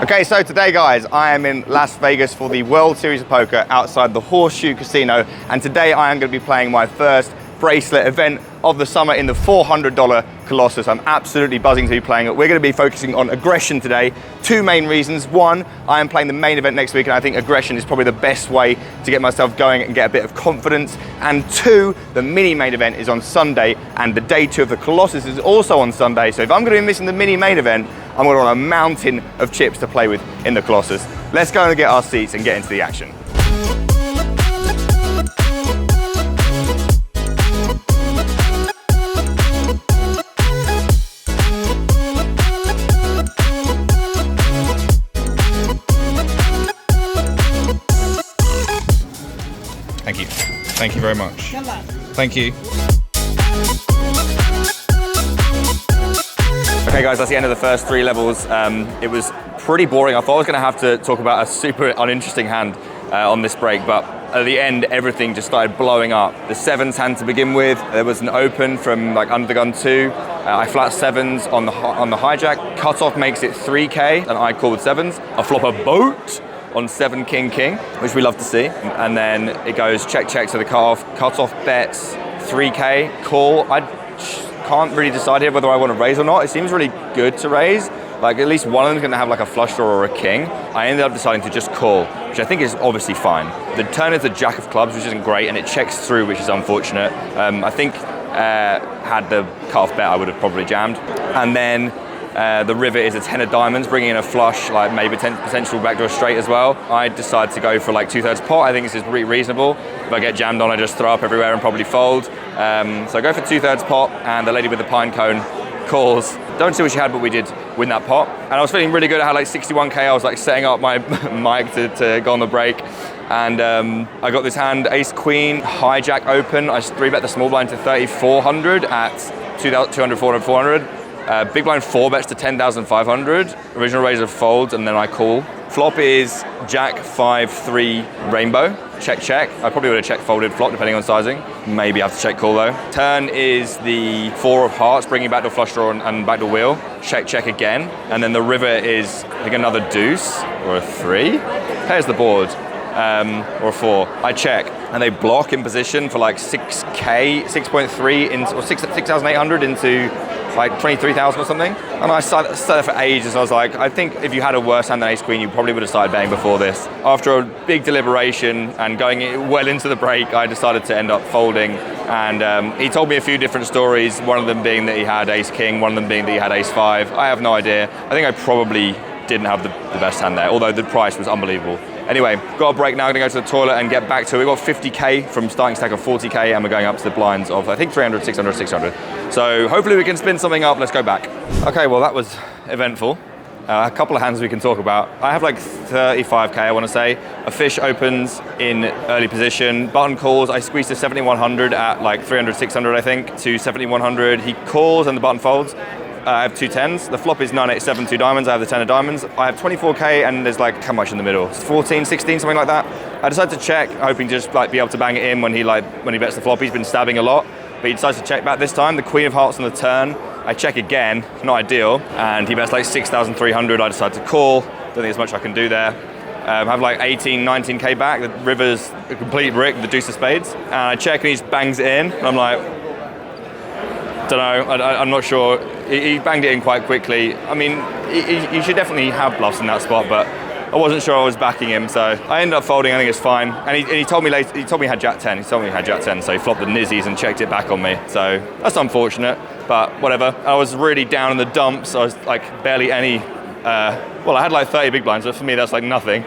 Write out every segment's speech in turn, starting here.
Okay, so today guys, I am in Las Vegas for the World Series of Poker outside the Horseshoe Casino, and today I am going to be playing my first bracelet event of the summer in the $400 Colossus. I'm absolutely buzzing to be playing it. We're going to be focusing on aggression today. Two main reasons. One, I am playing the main event next week, and I think aggression is probably the best way to get myself going and get a bit of confidence. And two, the mini main event is on Sunday, and the day two of the Colossus is also on Sunday. So if I'm going to be missing the mini main event, I'm going to want a mountain of chips to play with in the Colossus. Let's go and get our seats and get into the action. Thank you. Thank you very much. Thank you. Okay guys, that's the end of the first three levels. It was pretty boring. I thought I was going to have to talk about a super uninteresting hand on this break, but at the end, everything just started blowing up. The sevens hand to begin with, there was an open from like under the gun 2. I flat sevens on the hijack. Cutoff makes it 3K, and I call with sevens. I flop a boat on 7 king king, which we love to see. And then it goes check check to the cutoff bets 3K, call. I can't really decide here whether I want to raise or not. It seems really good to raise. Like at least one of them's gonna have like a flush draw or a king. I ended up deciding to just call, which I think is obviously fine. The turn is the jack of clubs, which isn't great, and it checks through, which is unfortunate. I think had the cutoff bet, I would have probably jammed. And then the river is a 10 of diamonds, bringing in a flush, like maybe potential backdoor straight as well. I decide to go for like 2/3 pot. I think this is pretty reasonable. If I get jammed on, I just throw up everywhere and probably fold. So I go for 2/3 pot, and the lady with the pine cone calls. Don't see what she had, but we did win that pot. And I was feeling really good. I had like 61K. I was like setting up my mic to go on the break. And I got this hand, ace queen, hijack open. I 3-bet the small blind to 3,400 at 200, 400, 400. Big blind 4-bets to 10,500. Original razor folds, and then I call. Flop is jack 5-3 rainbow. Check check. I probably would have check folded flop depending on sizing. Maybe have to check call though. Turn is the 4 of hearts, bringing backdoor flush draw and backdoor wheel. Check check again. And then the river is I think another deuce or a 3. Pairs the board. Or a 4. I check, and they block in position for like 6K, 6.3 into, or 6,800 into like 23,000 or something. And I sat there for ages. I was like, I think if you had a worse hand than ace queen, you probably would have started betting before this. After a big deliberation and going well into the break, I decided to end up folding. And he told me a few different stories, one of them being that he had ace king, one of them being that he had ace 5. I have no idea. I think I probably didn't have the best hand there, although the price was unbelievable. Anyway, got a break now, gonna go to the toilet and get back to it. We got 50K from starting stack of 40K, and we're going up to the blinds of, I think, 300, 600, 600. So hopefully we can spin something up. Let's go back. Okay, well that was eventful. A couple of hands we can talk about. I have like 35K, I wanna say. A fish opens in early position. Button calls, I squeeze to 7,100 at like 300, 600, I think, to 7,100. He calls and the button folds. I have 2 10s. The flop is 9, 8, 7, 2 diamonds. I have the 10 of diamonds. I have 24K, and there's like how much in the middle? 14, 16, something like that. I decided to check, hoping to just like be able to bang it in when he bets the flop. He's been stabbing a lot, but he decides to check back this time. The queen of hearts on the turn. I check again, not ideal, and he bets like 6,300. I decide to call. Don't think there's much I can do there. Have like 18, 19K back. The river's a complete brick, the deuce of spades. And I check and he just bangs it in, and I'm like, don't know, I'm not sure. He banged it in quite quickly. I mean, he should definitely have bluffs in that spot, but I wasn't sure I was backing him, so I ended up folding. I think it's fine. And he told me later, he told me he had jack 10. He told me he had jack 10, so he flopped the nizzies and checked it back on me. So that's unfortunate, but whatever. I was really down in the dumps. I was like barely any, well, I had like 30 big blinds, but for me that's like nothing.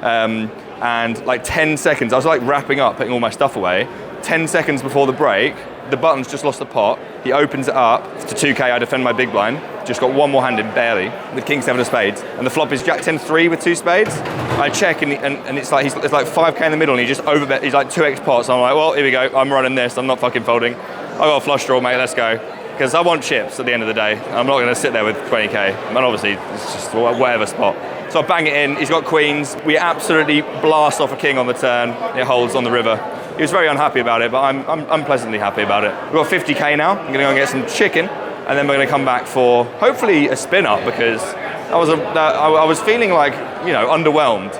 And like 10 seconds, I was like wrapping up, putting all my stuff away. 10 seconds before the break, the button's just lost the pot. He opens it up to 2K. I defend my big blind. Just got one more hand in, barely, with king 7 of spades. And the flop is jack 10 3 with 2 spades. I check and it's like it's like 5K in the middle, and he just overbet. He's like 2x pots. I'm like, well, here we go. I'm running this. I'm not fucking folding. I got a flush draw, mate. Let's go. Because I want chips at the end of the day. I'm not going to sit there with 20K. And obviously, it's just whatever spot. So I bang it in. He's got queens. We absolutely blast off a king on the turn. It holds on the river. He was very unhappy about it, but I'm pleasantly happy about it. We've got 50K now. I'm gonna go and get some chicken, and then we're gonna come back for hopefully a spin up, because I was feeling like, you know, underwhelmed.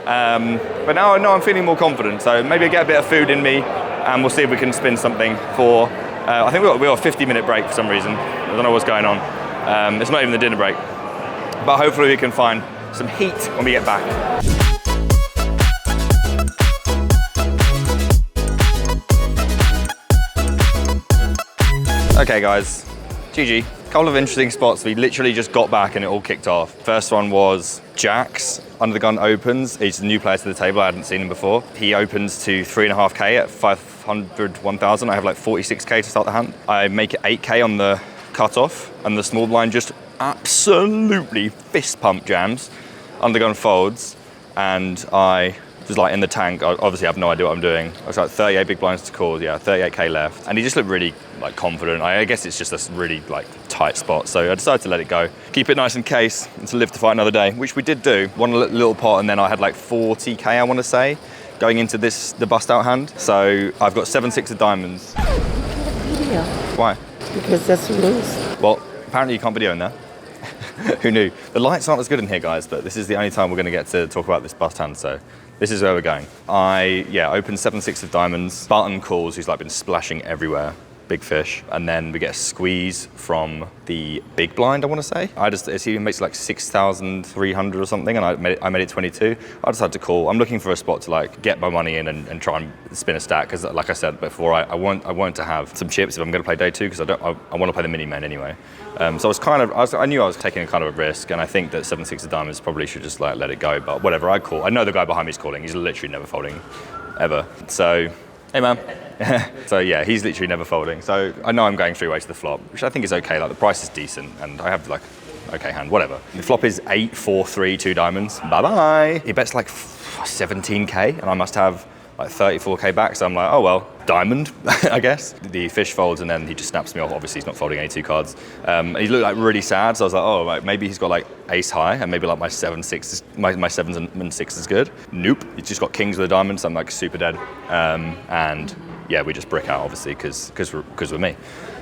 But now I'm feeling more confident. So maybe I get a bit of food in me, and we'll see if we can spin something for. I think we got a 50-minute break for some reason. I don't know what's going on. It's not even the dinner break. But hopefully we can find some heat when we get back. Okay guys, GG. Couple of interesting spots. We literally just got back and it all kicked off. First one was Jax. Under the gun opens. He's a new player to the table. I hadn't seen him before. He opens to 3.5k at 500, 1,000. I have like 46k to start the hand. I make it 8k on the cutoff, and the small blind just absolutely fist pump jams. Under the gun folds, and I was like in the tank. I obviously have no idea what I'm doing. I was like 38 big blinds to call, yeah, 38k left. And he just looked really like confident. I guess it's just a really like tight spot. So I decided to let it go. Keep it nice in case and to live to fight another day, which we did do. One little pot, and then I had like 40k, I want to say, going into the bust out hand. So I've got 7-6 of diamonds. Video. Why? Because that's rules. Well, apparently you can't video in there. Who knew? The lights aren't as good in here, guys, but this is the only time we're going to get to talk about this bust hand, so this is where we're going. I opened 7-6 of diamonds. Button calls, who's like been splashing everywhere. Big fish. And then we get a squeeze from the big blind, I want to say. He makes like 6,300 or something, and I made it 22. I decided to call. I'm looking for a spot to like get my money in and try and spin a stack, because like I said before, I want to have some chips if I'm going to play day two, because I want to play the mini main anyway. So I knew I was taking a kind of a risk, and I think that 7-6 of diamonds probably should just like let it go, but whatever, I call. I know the guy behind me is calling. He's literally never folding, ever. So, hey man. So yeah, he's literally never folding. So I know I'm going 3 ways to the flop, which I think is okay. Like the price is decent, and I have like okay hand, whatever. The flop is 8, 4, 3, 2 diamonds. Bye bye. He bets like 17k, and I must have like 34k back. So I'm like, oh well, diamond, I guess. The fish folds, and then he just snaps me off. Obviously, he's not folding any 2 cards. He looked like really sad. So I was like, oh, like, maybe he's got like ace high, and maybe like my 7-6, my 7s and 6 is good. Nope, he's just got kings with a diamond. So I'm like super dead. And yeah, we just brick out, obviously, because we're me.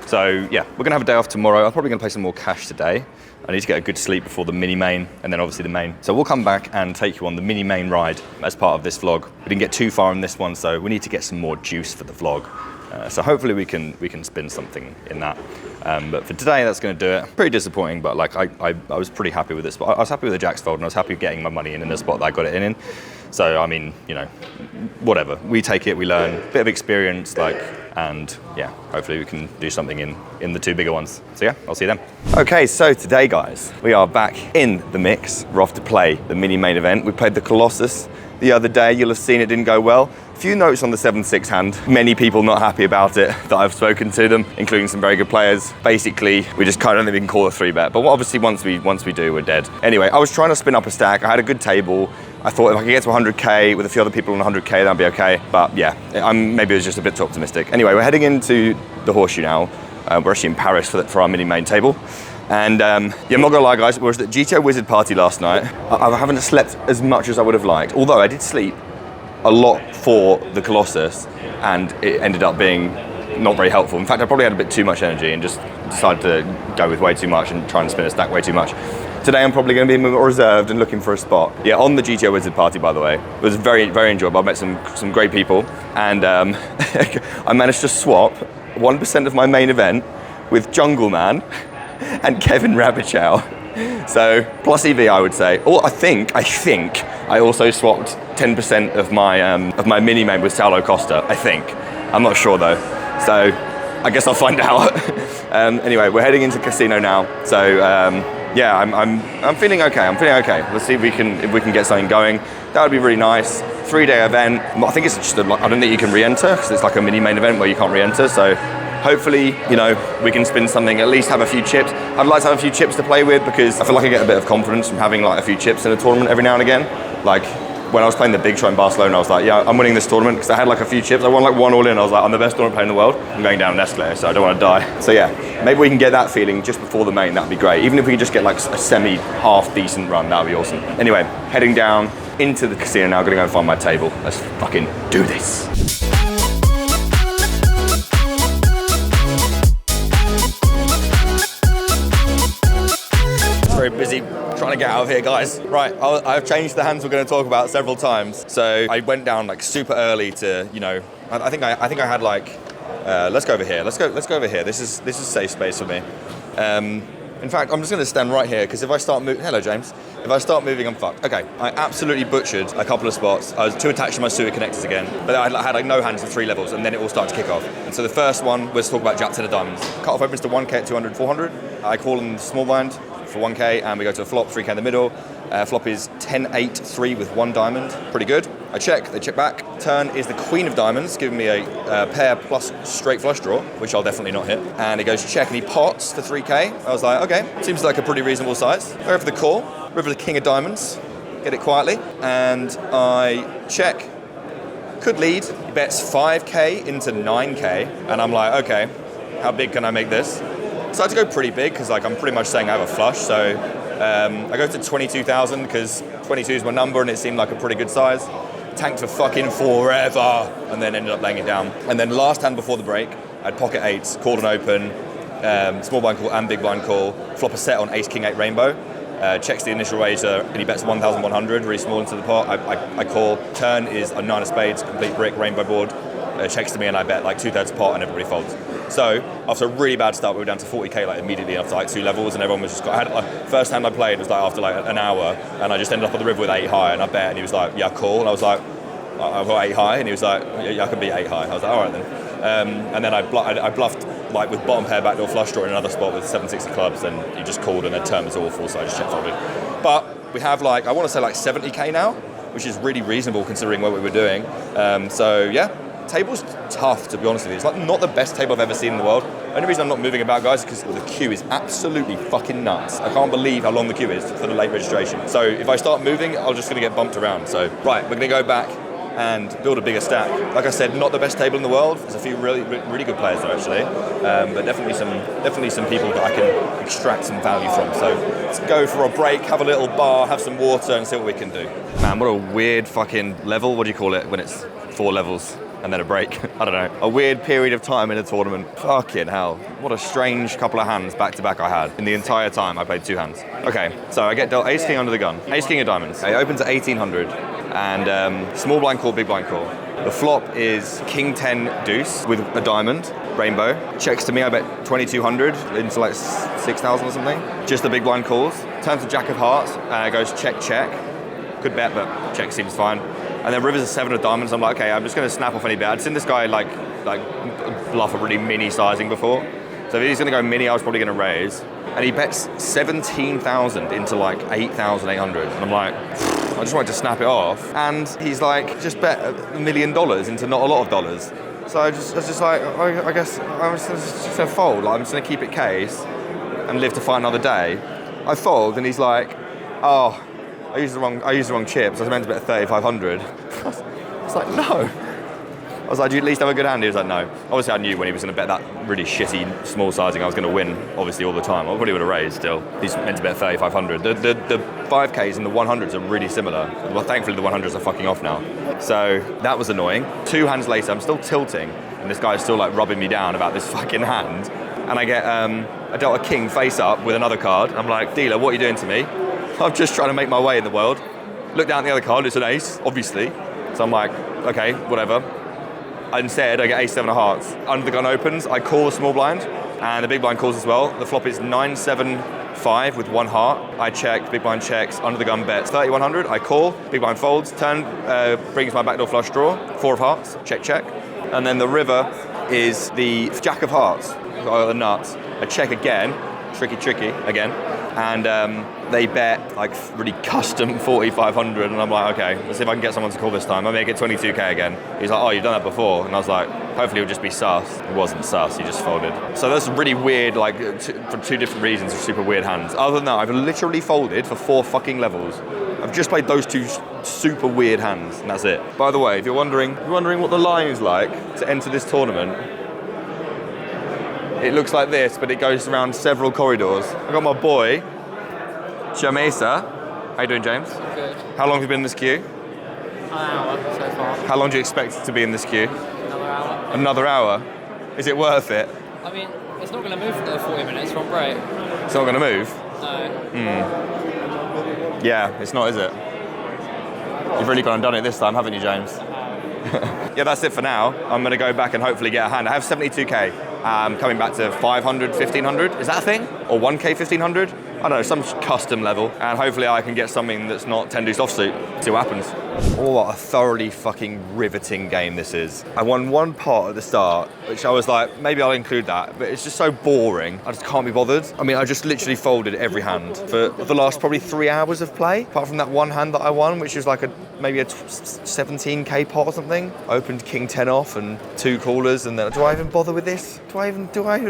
So yeah, we're gonna have a day off tomorrow. I'm probably gonna play some more cash today. I need to get a good sleep before the mini main, and then obviously the main. So we'll come back and take you on the mini main ride as part of this vlog. We didn't get too far in this one, so we need to get some more juice for the vlog. So hopefully we can spin something in that. But for today, that's going to do it. Pretty disappointing, but like I was pretty happy with this spot. I was happy with the Jack's fold, and I was happy getting my money in the spot that I got it in. So I mean, you know, whatever. We take it, we learn, bit of experience, like, and yeah, hopefully we can do something in the 2 bigger ones. So yeah, I'll see you then. Okay, so today, guys, we are back in the mix. We're off to play the mini main event. We played the Colossus the other day. You'll have seen it didn't go well. A few notes on the 7-6 hand. Many people not happy about it that I've spoken to them, including some very good players. Basically, we just kind of don't think we can call a 3-bet, but obviously once we do, we're dead. Anyway, I was trying to spin up a stack. I had a good table. I thought if I could get to 100k with a few other people on 100k, that'd be okay. But yeah, maybe it was just a bit too optimistic. Anyway, we're heading into the Horseshoe now. We're actually in Paris for our mini main table. And yeah, I'm not gonna lie, guys, we were at the GTO Wizard party last night. I haven't slept as much as I would have liked, although I did sleep a lot for the Colossus, and it ended up being not very helpful. In fact, I probably had a bit too much energy and just decided to go with way too much and try and spin a stack way too much. Today I'm probably going to be more reserved and looking for a spot. Yeah, on the GTO Wizard party, by the way. It was very, very enjoyable. I met some great people, and I managed to swap 1% of my main event with Jungle Man and Kevin Rabichow. So plus EV, I would say. Or I think I also swapped 10% of my mini main with Saulo Costa. I think. I'm not sure though. So I guess I'll find out. Anyway, we're heading into casino now. So yeah, I'm feeling okay. Let's see if we can get something going. That would be really nice. 3-day event. I think it's just I don't think you can re-enter, because it's like a mini main event where you can't re-enter. So hopefully, you know, we can spin something, at least have a few chips. I'd like to have a few chips to play with, because I feel like I get a bit of confidence from having like a few chips in a tournament every now and again. Like when I was playing the big show in Barcelona, I was like, yeah, I'm winning this tournament, because I had like a few chips. I won like 1 all in. I was like, I'm the best tournament player in the world. I'm going down an escalator, so I don't want to die. So yeah, maybe we can get that feeling just before the main. That'd be great. Even if we could just get like a semi-half decent run, that'd be awesome. Anyway, heading down into the casino now. Gonna go and find my table. Let's fucking do this. Very busy trying to get out of here, guys. Right, I've changed the hands we're going to talk about several times. So I went down like super early to, you know, I think I had like, let's go over here. Let's go over here. This is safe space for me. In fact, I'm just going to stand right here because if I start moving, hello James. If I start moving, I'm fucked. Okay, I absolutely butchered a couple of spots. I was too attached to my sewer connectors again, but I had like no hands for 3 levels, and then it all started to kick off. And so the first one was to talk about Jack 10 of diamonds. Cut off opens to 1k at 200, 400. I call in small blind for 1k, and we go to a flop, 3k in the middle. Flop is 10, 8, 3 with 1 diamond. Pretty good. I check, they check back. Turn is the queen of diamonds, giving me a pair plus straight flush draw, which I'll definitely not hit. And he goes check, and he pots for 3k. I was like, okay, seems like a pretty reasonable size. Go for the call. River the king of diamonds. Get it quietly. And I check. Could lead. He bets 5k into 9k. And I'm like, okay, how big can I make this? So I had to go pretty big because like I'm pretty much saying I have a flush. So I go to 22,000 because 22 is my number and it seemed like a pretty good size. Tanked for fucking forever and then ended up laying it down. And then last hand before the break, I had pocket 8s, called an open, small blind call and big blind call, flop a set on ace king 8 rainbow. Checks the initial raiser and he bets 1,100, really small into the pot. I call. Turn is a 9 of spades, complete brick, rainbow board. Checks to me and I bet like 2/3 pot and everybody folds. So after a really bad start, we were down to 40k like immediately after like 2 levels, and everyone was just first hand I played was like after like an hour, and I just ended up on the river with 8 high, and I bet, and he was like, yeah, cool, and I was like, I've got 8 high, and he was like, yeah, I can beat 8 high. I was like, all right then. And then I bluffed like with bottom pair backdoor flush draw in another spot with 760 clubs, and he just called, and the turn was awful, so I just checked folded. But we have like, I want to say like 70k now, which is really reasonable considering what we were doing. So yeah. Table's tough, to be honest with you. It's like not the best table I've ever seen in the world. The only reason I'm not moving about, guys, is because the queue is absolutely fucking nuts. I can't believe how long the queue is for the late registration. So if I start moving, I'm just going to get bumped around. So, right, we're going to go back and build a bigger stack. Like I said, not the best table in the world. There's a few really good players there, actually. But definitely some people that I can extract some value from. So let's go for a break, have a little bar, have some water, and see what we can do. Man, what a weird fucking level. What do you call it when it's 4 levels? And then a break. I don't know. A weird period of time in a tournament. Fucking hell. What a strange couple of hands back to back I had. In the entire time, I played 2 hands. Okay, so I get dealt ace king under the gun. Ace king of diamonds. It opens at 1800. And small blind call, big blind call. The flop is king 10 deuce with a diamond, rainbow. Checks to me, I bet 2200 into like 6,000 or something. Just the big blind calls. Turns to jack of hearts. And it goes check, check. Good bet, but check seems fine. And then river's a 7 of diamonds. I'm like, okay, I'm just going to snap off any bet. I'd seen this guy like bluff a really mini sizing before. So if he's going to go mini, I was probably going to raise. And he bets 17,000 into like 8,800. And I'm like, I just wanted to snap it off. And he's like, just bet $1 million into not a lot of dollars. So I was just like, I guess I was just going to fold. Like, I'm just going to keep it case and live to fight another day. I fold, and he's like, oh, I used the wrong chips. I was meant to bet 3,500. I was like, no. I was like, do you at least have a good hand? He was like, no. Obviously, I knew when he was going to bet that really shitty small sizing, I was going to win, obviously, all the time. I probably would have raised still. He's meant to bet 3,500. The 5Ks and the 100s are really similar. Well, thankfully, the 100s are fucking off now. So that was annoying. 2 hands later, I'm still tilting, and this guy's still like rubbing me down about this fucking hand. And I get, I dealt a king face up with another card. I'm like, dealer, what are you doing to me? I'm just trying to make my way in the world. Look down at the other card, it's an ace, obviously. So I'm like, okay, whatever. Instead, I get ace 7 of hearts. Under the gun opens, I call the small blind, and the big blind calls as well. The flop is 9-7-5 with 1 heart. I checked, big blind checks, under the gun bets 3,100. I call, big blind folds, turn brings my backdoor flush draw, 4 of hearts, check, check. And then the river is the jack of hearts, the nuts. I check again, tricky again. And they bet like really custom 4,500, and I'm like, okay, let's see if I can get someone to call this time. I make it 22k again. He's like, oh, you've done that before, and I was like, hopefully it'll just be sus. It wasn't sus, he just folded. So that's really weird, like for 2 different reasons, super weird hands. Other than that, I've literally folded for 4 fucking levels. I've just played those 2 super weird hands, and that's it. By the way, if you're wondering what the line is like to enter this tournament, it looks like this, but it goes around several corridors. I got my boy, Jamesa. How you doing, James? Good. How long have you been in this queue? An hour so far. How long do you expect to be in this queue? Another hour. Another hour? Is it worth it? I mean, it's not going to move for another 40 minutes from break. It's not going to move? No. Yeah, it's not, is it? You've really gone and done it this time, haven't you, James? Yeah, that's it for now. I'm going to go back and hopefully get a hand. I have 72k. Coming back to 500, 1500. Is that a thing? Or 1k, 1500? I don't know, some custom level. And hopefully I can get something that's not 10 deuce offsuit. See what happens. Oh, what a thoroughly fucking riveting game this is. I won one part at the start, which I was like, maybe I'll include that, but it's just so boring. I just can't be bothered. I mean, I just literally folded every hand for the last probably 3 hours of play, apart from that one hand that I won, which was like maybe a 17k pot or something. Opened king 10 off and 2 callers, and then, do I even bother with this? Do I even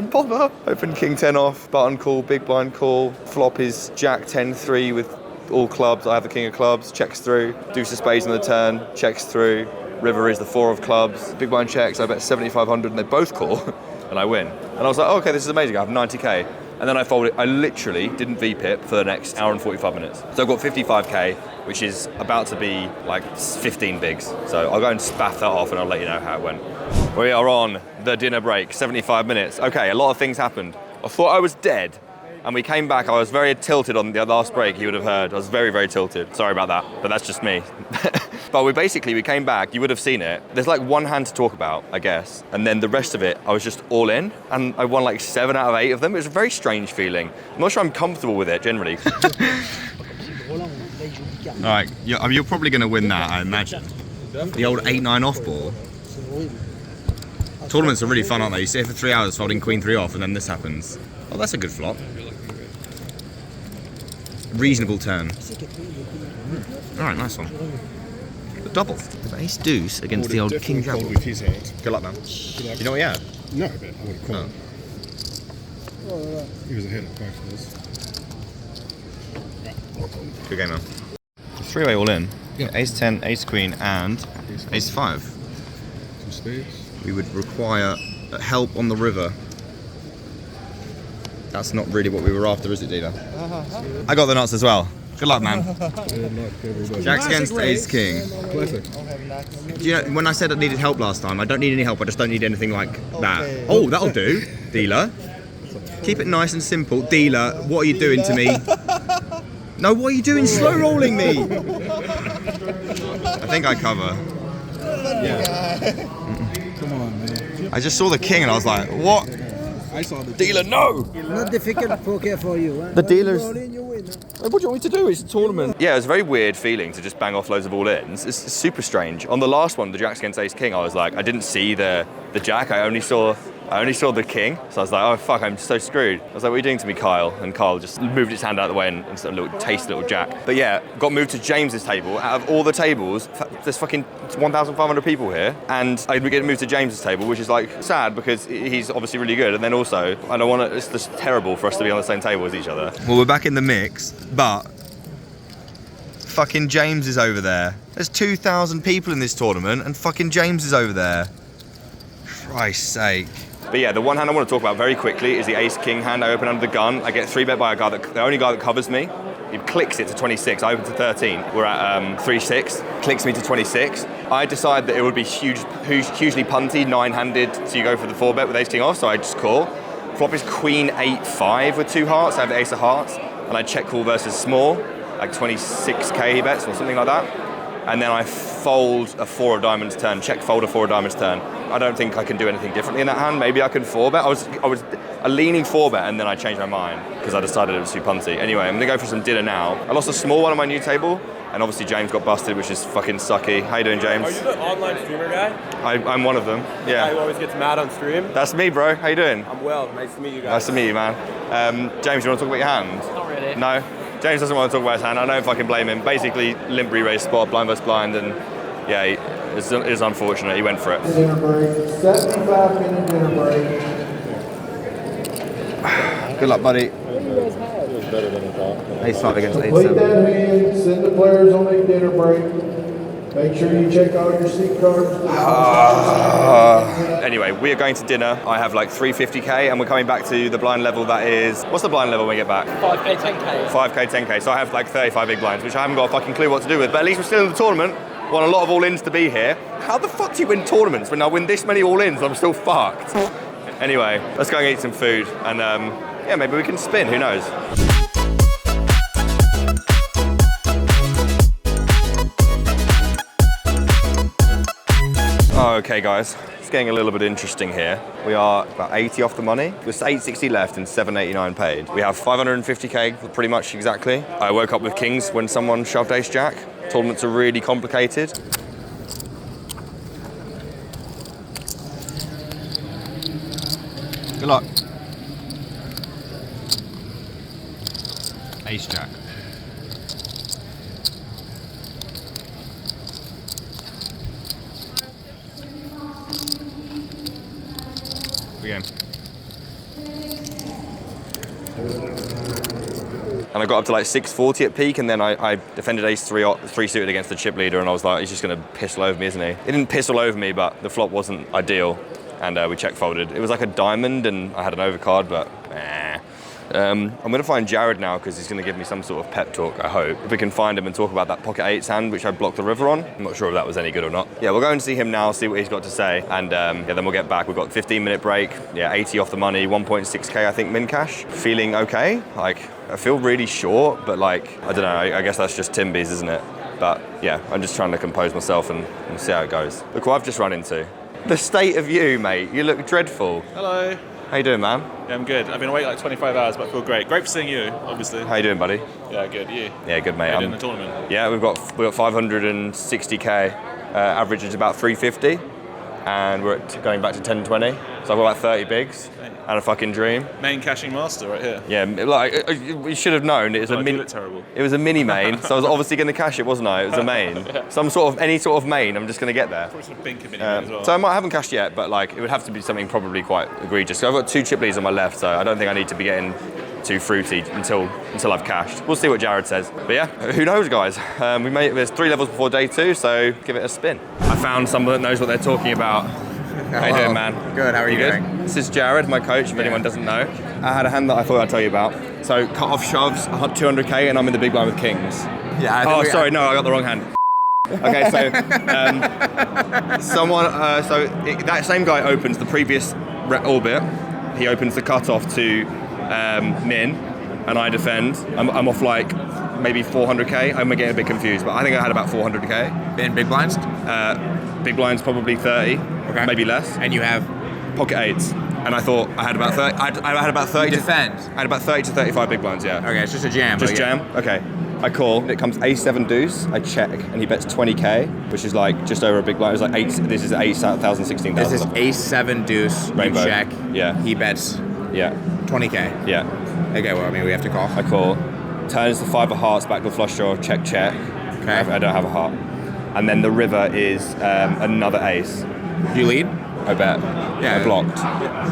bother? Opened king 10 off, button call, big blind call. Flop is jack 10-3 with all clubs. I have the king of clubs, checks through. Deuce of spades on the turn, checks through. River is the 4 of clubs. Big blind checks, I bet 7,500 and they both call and I win. And I was like, oh, okay, this is amazing, I have 90k. And then I folded, I literally didn't VPIP for the next hour and 45 minutes. So I've got 55k, which is about to be like 15 bigs. So I'll go and spaff that off and I'll let you know how it went. We are on the dinner break, 75 minutes. Okay, a lot of things happened. I thought I was dead. And we came back, I was very tilted on the last break, you would have heard. I was very, very tilted. Sorry about that, but that's just me. But we came back, you would have seen it. There's like one hand to talk about, I guess. And then the rest of it, I was just all in. And I won like 7 out of 8 of them. It was a very strange feeling. I'm not sure I'm comfortable with it, generally. All right, you're probably gonna win that, I imagine. The old 8-9 off ball. Tournaments are really fun, aren't they? You sit here for 3 hours folding queen 3 off and then this happens. Oh, that's a good flop. Reasonable turn. All right, nice one. The double. The ace deuce against the old king jack. With his hand. Good luck, man. Good luck. You know what he had? No, but I would have called. He was ahead of both of us. Good game, man. 3-way all in. Yeah. Ace 10, ace queen, and ace 5. Some spades. We would require help on the river. That's not really what we were after, is it, dealer? I got the nuts as well. Good luck, man. Jacks against ace king. Classic. Do you know, when I said I needed help last time, I don't need any help, I just don't need anything like that. Oh, that'll do, dealer. Keep it nice and simple. Dealer, what are you doing to me? No, what are you doing? Slow rolling me. I think I cover. Yeah. Come on, man. I just saw the king and I was like, what? I saw the Dealer, no! Not difficult poker for you. Huh? The dealers. All in, you win. What do you want me to do? It's a tournament. Yeah, it was a very weird feeling to just bang off loads of all-ins. It's super strange. On the last one, the jacks against ace king, I was like, I didn't see the jack. I only saw the king. So I was like, oh fuck, I'm so screwed. I was like, what are you doing to me, Kyle? And Kyle just moved his hand out of the way and sort of tasted a little jack. But yeah, got moved to James's table. Out of all the tables, there's fucking 1,500 people here, and I get moved to James's table, which is like sad because he's obviously really good. And then also, I don't want to. It's just terrible for us to be on the same table as each other. Well, we're back in the mix, but fucking James is over there. There's 2,000 people in this tournament, and fucking James is over there. Christ's sake. But yeah, the one hand I want to talk about very quickly is the ace-king hand I open under the gun. I get 3-bet by a guy the only guy that covers me. He clicks it to 26, I open to 13. We're at 3-6, clicks me to 26. I decide that it would be hugely punty, 9-handed, so you go for the 4-bet with ace-king off, so I just call. Flop is queen 8-5 with 2 hearts, I have the ace of hearts, and I check call versus small, like 26k he bets or something like that. And then I fold a 4 of diamonds turn, check fold a 4 of diamonds turn. I don't think I can do anything differently in that hand. Maybe I can 4-bet. I was a leaning 4-bet and then I changed my mind because I decided it was too punty. Anyway, I'm gonna go for some dinner now. I lost a small one on my new table and obviously James got busted, which is fucking sucky. How you doing, James? Are you the online streamer guy? I'm one of them, yeah. Guy who always gets mad on stream? That's me, bro. How you doing? I'm well. Nice to meet you guys. Nice to meet you, man. James, you want to talk about your hand? Not really. No? James doesn't want to talk about his hand. I don't know if I can blame him. Basically, limp re-raise spot, blind versus blind, and yeah, it's unfortunate. He went for it. Dinner break, 75-minute dinner break. Good luck, buddy. Ace 5 against ace Complete 7. that hand, send the players on a dinner break. Make sure you check all your seat cards. Anyway, we are going to dinner. I have like 350k, and we're coming back to the blind level that is... What's the blind level when we get back? 5k, 10k. 5k, 10k. So I have like 35 big blinds, which I haven't got a fucking clue what to do with. But at least we're still in the tournament. Won a lot of all-ins to be here. How the fuck do you win tournaments when I win this many all-ins? I'm still fucked. Anyway, let's go and eat some food, and yeah, maybe we can spin. Who knows? Okay guys, it's getting a little bit interesting here. We are about 80 off the money. There's 860 left and 789 paid. We have 550k pretty much exactly. I woke up with kings when someone shoved ace jack. Tournaments are really complicated. Good luck. Ace jack. Game. And I got up to like 640 at peak, and then I defended ace three suited against the chip leader, and I was like, he's just gonna piss all over me, isn't he? He didn't piss all over me, but the flop wasn't ideal, and we check folded. It was like a diamond, and I had an overcard, but I'm gonna find Jared now because he's gonna give me some sort of pep talk, I hope. If we can find him and talk about that pocket eights hand, which I blocked the river on. I'm not sure if that was any good or not. Yeah, we'll go and see him now, see what he's got to say, and yeah, then we'll get back. We've got 15-minute break, yeah, 80 off the money, 1.6k, I think, min cash. Feeling okay. Like, I feel really short, but like, I don't know, I guess that's just Timbies, isn't it? But yeah, I'm just trying to compose myself and see how it goes. Look what I've just run into. The state of you, mate. You look dreadful. Hello. How you doing, man? Yeah, I'm good. I've been awake like 25 hours, but I feel great. Great for seeing you, obviously. How you doing, buddy? Yeah, good. You? Yeah, good, mate. How you doing in the tournament? Yeah, we've got 560k. Average is about 350, and we're going back to 1020. So I've got about 30 bigs and a fucking dream. Main cashing master right here. Yeah, like we should have known. It was a mini. Terrible. It was a mini main, so I was obviously going to cash it, wasn't I? It was a main. Yeah. Any sort of main. I'm just going to get there. Probably should bink a mini main as well. So I haven't cashed yet, but like it would have to be something probably quite egregious. So I've got 2 chip leads on my left, so I don't think I need to be getting too fruity until I've cashed. We'll see what Jared says. But yeah, who knows, guys? There's 3 levels before day 2, so give it a spin. I found someone that knows what they're talking about. How you doing, man? Good, how are you doing? Good? This is Jared, my coach, if anyone doesn't know. I had a hand that I thought I'd tell you about. So cut off shoves, 200k, and I'm in the big blind with kings. Yeah. Oh, sorry, no, I got the wrong hand. Okay, so that same guy opens the previous orbit. He opens the cutoff to min, and I defend. I'm off like maybe 400k. I'm getting a bit confused, but I think I had about 400k. In big blinds? Big blinds probably 30, okay. Maybe less. And you have pocket eights, and I thought I had about 30. I had about 30. Defend. I had about 30 to 35 big blinds. Yeah. Okay, it's just a jam. Just jam. Okay. I call. It comes A7 deuce. I check, and he bets 20k, which is like just over a big blind. It's like 8. This is 8,000, 16,000. This is A7 deuce. Rainbow. You check. Yeah. He bets. Yeah. 20k. Yeah. Okay. Well, I mean, we have to call. I call. Turns the 5 of hearts back to the flush draw. Check. Okay. I don't have a heart. And then the river is another ace. Do you lead? I bet. Yeah. I blocked.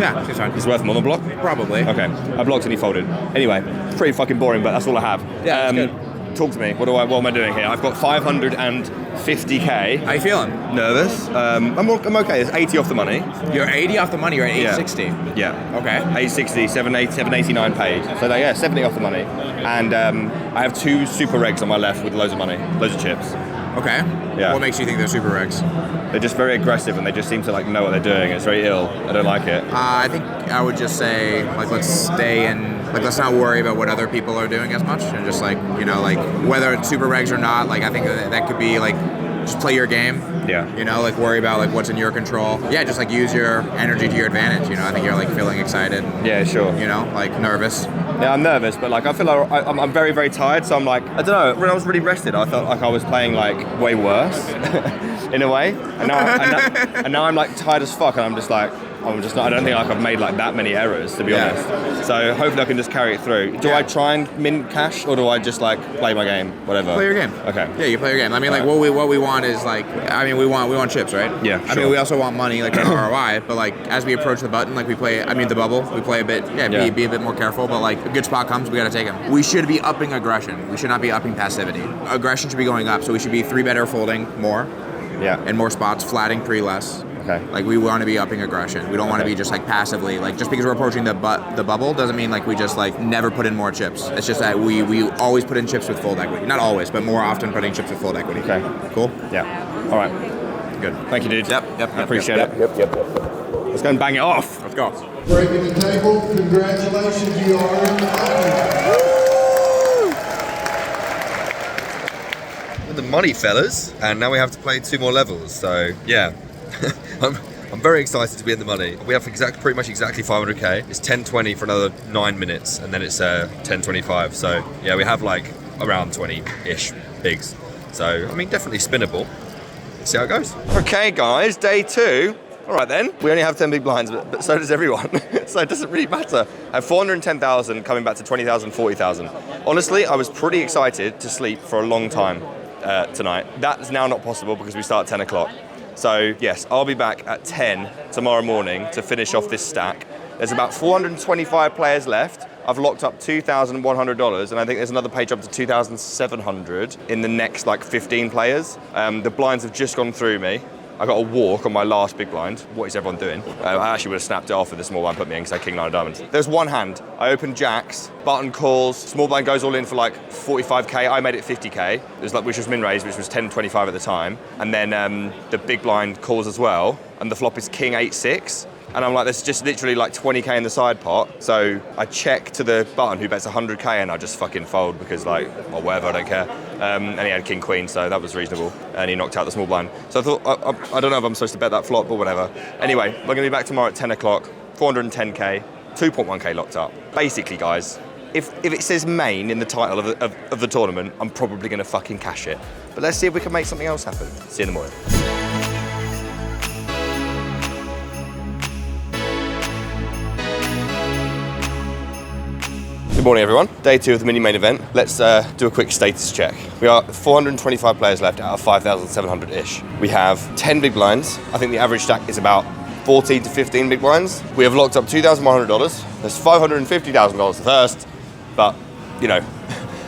Yeah, it's fine. It's worth more than block? Probably. Okay. I blocked and he folded. Anyway, it's pretty fucking boring, but that's all I have. Yeah, that's good. Talk to me. What am I doing here? I've got 550k. How you feeling? Nervous. I'm okay. It's 80 off the money. You're 80 off the money. You're at 860. Yeah. Okay. 860, 789 paid. So yeah, 70 off the money. And I have 2 super regs on my left with loads of money, loads of chips. Okay. Yeah. What makes you think they're super regs? They're just very aggressive, and they just seem to like know what they're doing. It's very ill. I don't like it. I think I would just say like let's stay in. Like, let's not worry about what other people are doing as much, and just like, you know, like whether it's super regs or not, like I think that could be like, just play your game. Yeah. You know, like worry about like what's in your control. Yeah, just like use your energy to your advantage. You know, I think you're like feeling excited. Yeah, sure. You know, like nervous. Yeah, I'm nervous, but like I feel like I'm very, very tired. So I'm like, I don't know. When I was really rested, I felt like I was playing like way worse, in a way. And now I'm like tired as fuck, and I'm just like. I don't think like I've made like that many errors, to be honest. So hopefully I can just carry it through. Do I try and mint cash, or do I just like play my game, whatever? Play your game. Okay. Yeah, you play your game. I mean, like what we want is like, I mean, we want chips, right? Yeah. I mean, we also want money, like ROI. But like as we approach the button, like we play. I mean, the bubble. We play a bit. Yeah. Be a bit more careful. But like a good spot comes, we gotta take them. We should be upping aggression. We should not be upping passivity. Aggression should be going up. So we should be 3 better folding more. Yeah. And more spots, flatting 3 less. Okay. Like we want to be upping aggression. We don't want to be just like passively, like just because we're approaching the bubble doesn't mean like we just like never put in more chips. It's just that we always put in chips with fold equity. Not always, but more often putting chips with fold equity. Okay. Cool? Yeah. All right. Good. Thank you, dude. Yep. I appreciate it. Yep. Let's go and bang it off. Let's go. Breaking the table, congratulations, you are in the money. The money, fellas. And now we have to play 2 more levels. So, yeah. I'm very excited to be in the money. We have pretty much exactly 500k. It's 10:20 for another 9 minutes, and then it's 10:25. So yeah, we have like around 20-ish bigs. So I mean, definitely spinnable. Let's see how it goes. Okay, guys, day 2. All right then. We only have 10 big blinds, but so does everyone. So it doesn't really matter. I have 410,000 coming back to 20,000, 40,000. Honestly, I was pretty excited to sleep for a long time tonight. That is now not possible because we start at 10 o'clock. So yes, I'll be back at 10 tomorrow morning to finish off this stack. There's about 425 players left. I've locked up $2,100, and I think there's another page up to 2,700 in the next like 15 players. The blinds have just gone through me. I got a walk on my last big blind. What is everyone doing? I actually would have snapped it off if the small blind put me in because I had king 9 of diamonds. There's one hand. I opened jacks, button calls, small blind goes all in for like 45k. I made it 50k. It was like, which was min raise, which was 10.25 at the time. And then the big blind calls as well. And the flop is king 8-6. And I'm like, there's just literally like 20k in the side pot. So I check to the button who bets 100k, and I just fucking fold because like, well, whatever, I don't care. And he had king queen, so that was reasonable. And he knocked out the small blind. So I thought, I don't know if I'm supposed to bet that flop or whatever. Anyway, we're gonna be back tomorrow at 10 o'clock, 410k, 2.1k locked up. Basically, guys, if it says main in the title of the tournament, I'm probably gonna fucking cash it. But let's see if we can make something else happen. See you in the morning. Good morning, everyone. Day 2 of the mini main event. Let's do a quick status check. We are 425 players left out of 5,700-ish. We have 10 big blinds. I think the average stack is about 14 to 15 big blinds. We have locked up $2,100. There's $550,000 first, but, you know,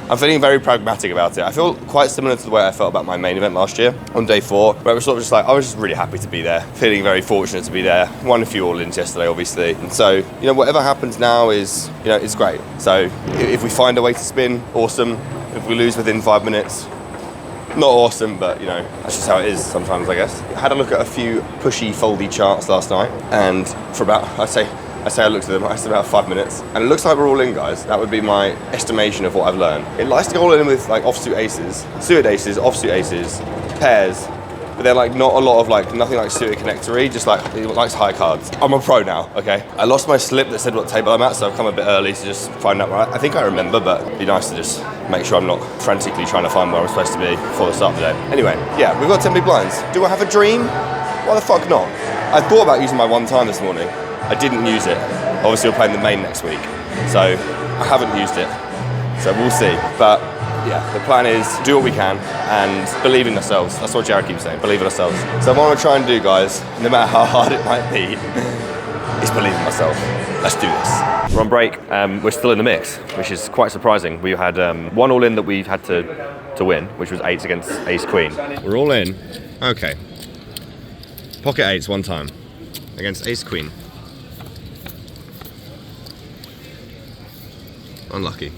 I'm feeling very pragmatic about it. I feel quite similar to the way I felt about my main event last year on day 4, where it was sort of just like, I was just really happy to be there, feeling very fortunate to be there. Won a few all-ins yesterday, obviously. And so, you know, whatever happens now is, you know, it's great. So if we find a way to spin, awesome. If we lose within 5 minutes, not awesome, but, you know, that's just how it is sometimes, I guess. I had a look at a few pushy, foldy charts last night, and for about, I looked at them, I said about 5 minutes, and it looks like we're all in, guys. That would be my estimation of what I've learned. It likes to go all in with like offsuit aces, suited aces, offsuit aces, pairs, but they're like not a lot of like, nothing like suited connectory, just like, it likes high cards. I'm a pro now, okay? I lost my slip that said what table I'm at, so I've come a bit early to just find out where I think I remember, but it'd be nice to just make sure I'm not frantically trying to find where I'm supposed to be before the start of the day. Anyway, yeah, we've got 10 big blinds. Do I have a dream? Why the fuck not? I thought about using my one time this morning. I didn't use it. Obviously, we're playing the main next week, so I haven't used it. So we'll see. But yeah, the plan is do what we can and believe in ourselves. That's what Jared keeps saying, believe in ourselves. So what I want to try and do, guys, no matter how hard it might be, is believe in myself. Let's do this. We're on break. We're still in the mix, which is quite surprising. We had one all-in that we've had to win, which was 8s against ace-queen. We're all in. Okay. Pocket 8s one time against ace-queen. Unlucky.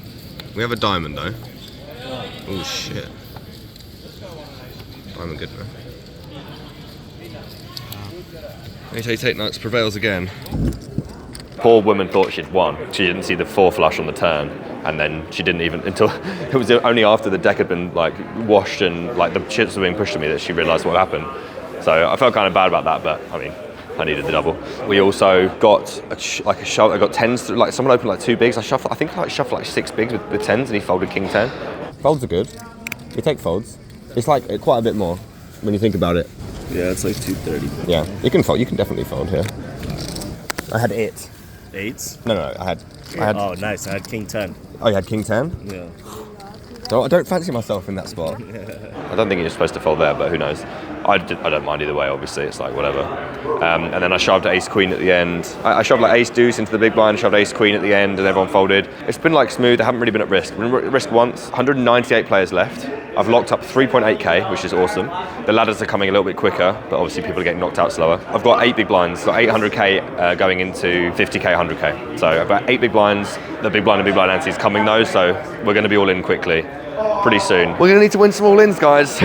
We have a diamond though. Oh shit. Diamond good, man. Eight nuts prevails again. Poor woman thought she'd won. She didn't see the 4 flush on the turn, and then she didn't even, until it was only after the deck had been like washed and like the chips were being pushed to me that she realised what happened. So I felt kind of bad about that, but I mean, I needed the double. We also got like a shove. I got 10s. Like someone opened like 2 bigs. I think I shuffled like 6 bigs with 10s, and he folded king 10. Folds are good. We take folds. It's like quite a bit more when you think about it. Yeah, it's like 230. Yeah, you can fold. You can definitely fold here. I had it. 8s? No, I had. Oh, nice. I had king 10. Oh, you had king 10? Yeah. So I don't fancy myself in that spot. I don't think you're supposed to fold there, but who knows? I don't mind either way, obviously, it's like whatever. And then I shoved ace-queen at the end. I shoved like ace-deuce into the big blind, shoved ace-queen at the end, and everyone folded. It's been like smooth, I haven't really been at risk. I've been at risk once, 198 players left. I've locked up 3.8k, which is awesome. The ladders are coming a little bit quicker, but obviously people are getting knocked out slower. I've got 8 big blinds, got 800k going into 50k, 100k. So I've got 8 big blinds, the big blind and big blind ante is coming though, so we're gonna be all in quickly, pretty soon. We're gonna need to win some all-ins, guys.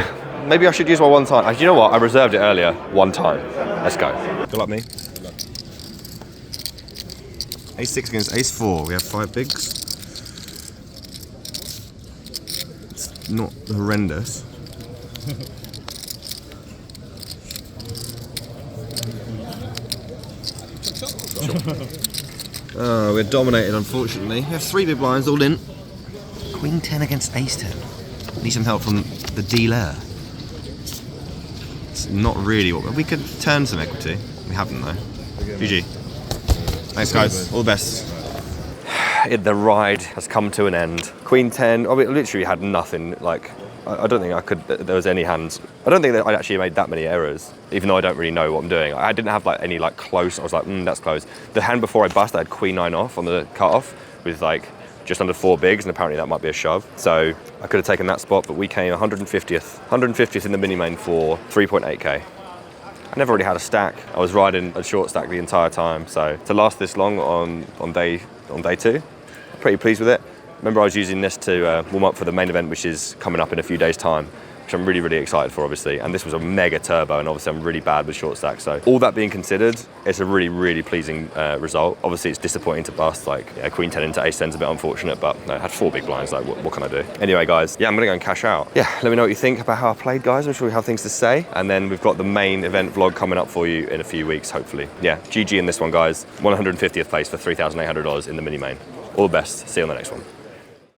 Maybe I should use my one time. You know what? I reserved it earlier. One time. Let's go. Good luck, me. Good luck. Ace-6 against ace-4. We have 5 bigs. It's not horrendous. Oh, we're dominated, unfortunately. We have 3 big blinds all in. Queen 10 against Ace 10. Need some help from the dealer. It's not really what we could turn some equity. We haven't though. GG. Thanks guys. All the best. The ride has come to an end. Queen 10. I mean, literally had nothing. Like, I don't think I could. There was any hands. I don't think that I actually made that many errors, even though I don't really know what I'm doing. I didn't have like any like close. I was like, that's close. The hand before I bust, I had Queen 9 off on the cutoff with like just under 4 bigs, and apparently that might be a shove. So I could have taken that spot, but we came 150th in the mini main for 3.8k. I never really had a stack. I was riding a short stack the entire time. So to last this long on day 2, I'm pretty pleased with it. Remember, I was using this to warm up for the main event, which is coming up in a few days' time, which I'm really, really excited for, obviously. And this was a mega turbo, and obviously I'm really bad with short stacks. So all that being considered, it's a really, really pleasing result. Obviously, it's disappointing to bust. Like, Queen 10 into Ace 10's a bit unfortunate, but I had 4 big blinds. Like, what can I do? Anyway, guys, yeah, I'm gonna go and cash out. Yeah, let me know what you think about how I played, guys. I'm sure we have things to say. And then we've got the main event vlog coming up for you in a few weeks, hopefully. Yeah, GG in this one, guys. 150th place for $3,800 in the mini main. All the best. See you on the next one.